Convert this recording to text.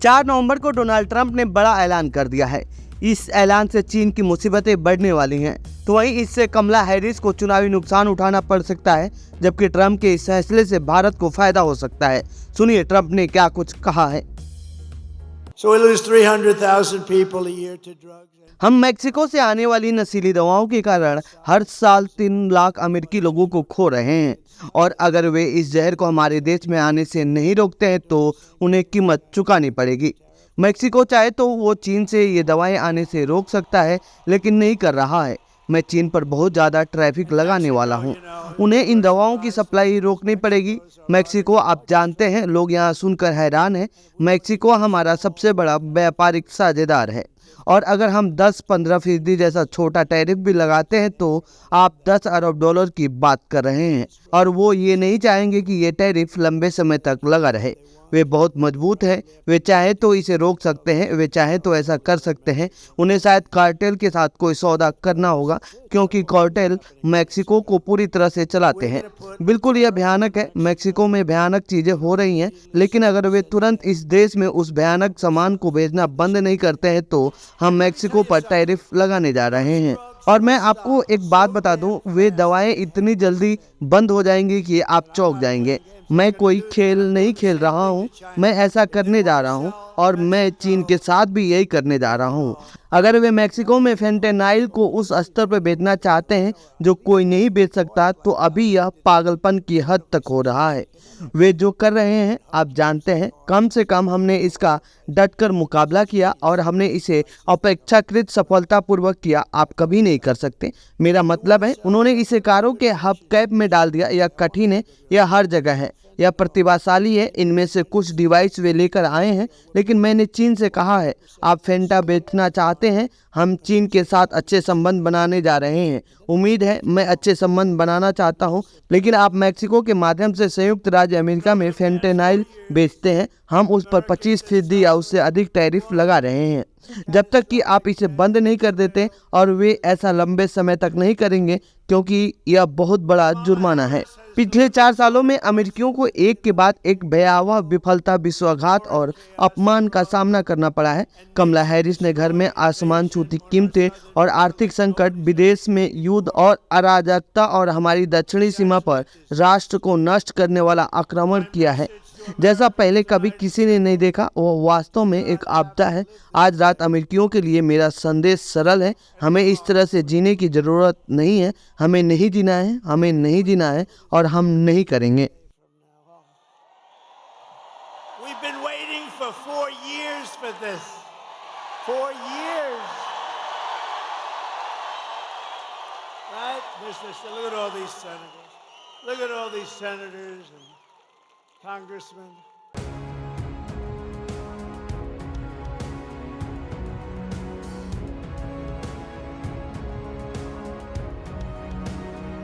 4 नवंबर को Donald Trump ने बड़ा ऐलान कर दिया है। इस ऐलान से चीन की मुसीबतें बढ़ने वाली हैं। तो वहीं इससे कमला हैरिस को चुनावी नुकसान उठाना पड़ सकता है, जबकि ट्रंप के इस फैसले से भारत को फायदा हो सकता है। सुनिए ट्रंप ने क्या कुछ कहा है। हम मेक्सिको से आने वाली नशीली दवाओं के कारण हर साल 3 लाख अमेरिकी लोगों को खो रहे हैं, और अगर वे इस जहर को हमारे देश में आने से नहीं रोकते हैं तो उन्हें कीमत चुकानी पड़ेगी। मेक्सिको चाहे तो वो चीन से ये दवाएं आने से रोक सकता है, लेकिन नहीं कर रहा है। मैं चीन पर बहुत ज़्यादा ट्रैफिक लगाने वाला हूं। उन्हें इन दवाओं की सप्लाई रोकनी पड़ेगी। मेक्सिको, आप जानते हैं, लोग यहाँ सुनकर हैरान हैं। मेक्सिको हमारा सबसे बड़ा व्यापारिक साझेदार है, और अगर हम 10-15% जैसा छोटा टैरिफ भी लगाते हैं तो आप 10 अरब डॉलर की बात कर रहे हैं, और वो ये नहीं चाहेंगे कि ये टैरिफ लंबे समय तक लगा रहे। वे बहुत मजबूत हैं, वे चाहे तो इसे रोक सकते हैं, वे चाहे तो ऐसा कर सकते हैं। उन्हें शायद कार्टेल के साथ कोई सौदा करना होगा, क्योंकि कार्टेल मेक्सिको को पूरी तरह से चलाते हैं। बिल्कुल यह भयानक है, मेक्सिको में भयानक चीजें हो रही हैं, लेकिन अगर वे तुरंत इस देश में उस भयानक सामान को भेजना बंद नहीं करते हैं तो हम मेक्सिको पर टैरिफ लगाने जा रहे हैं। और मैं आपको एक बात बता दूं, वे दवाएं इतनी जल्दी बंद हो जाएंगी कि आप चौंक जाएंगे। मैं कोई खेल नहीं खेल रहा हूं, मैं ऐसा करने जा रहा हूं, और मैं चीन के साथ भी यही करने जा रहा हूं। अगर वे मेक्सिको में फेंटेनाइल को उस स्तर पर बेचना चाहते हैं जो कोई नहीं बेच सकता, तो अभी यह पागलपन की हद तक हो रहा है। वे जो कर रहे हैं आप जानते हैं। कम से कम हमने इसका डटकर मुकाबला किया, और हमने इसे अपेक्षाकृत सफलतापूर्वक किया। आप कभी नहीं कर सकते। मेरा मतलब है, उन्होंने इसे कारों के हबकैप में डाल दिया। यह कठिन है, यह हर जगह है, यह प्रतिभाशाली है। इनमें से कुछ डिवाइस वे लेकर आए हैं, लेकिन मैंने चीन से कहा है, आप फेंटा बेचना चाहते हैं, हम चीन के साथ अच्छे संबंध बनाने जा रहे हैं। उम्मीद है मैं अच्छे संबंध बनाना चाहता हूं, लेकिन आप मेक्सिको के माध्यम से संयुक्त राज्य अमेरिका में फेंटेनाइल बेचते हैं, हम उस पर 25% या उससे अधिक टैरिफ लगा रहे हैं। जब तक कि आप इसे बंद नहीं कर देते, और वे ऐसा लंबे समय तक नहीं करेंगे, क्योंकि यह बहुत बड़ा जुर्माना है। पिछले 4 सालों में अमेरिकियों को एक के बाद एक भयावह विफलता, विश्वासघात और अपमान का सामना करना पड़ा है। कमला हैरिस ने घर में आसमान छूती कीमतें और आर्थिक संकट, विदेश में युद्ध और अराजकता, और हमारी दक्षिणी सीमा पर राष्ट्र को नष्ट करने वाला आक्रमण किया है जैसा पहले कभी किसी ने नहीं देखा। वो वास्तव में एक आपदा है। आज रात अमेरिकियों के लिए मेरा संदेश सरल है, हमें इस तरह से जीने की ज़रूरत नहीं है। हमें नहीं जीना है, हमें नहीं जीना है, और हम नहीं करेंगे। We've been waiting for 4 years for this. 4 years. Right? Look at all these senators. Look at all these senators and congressmen.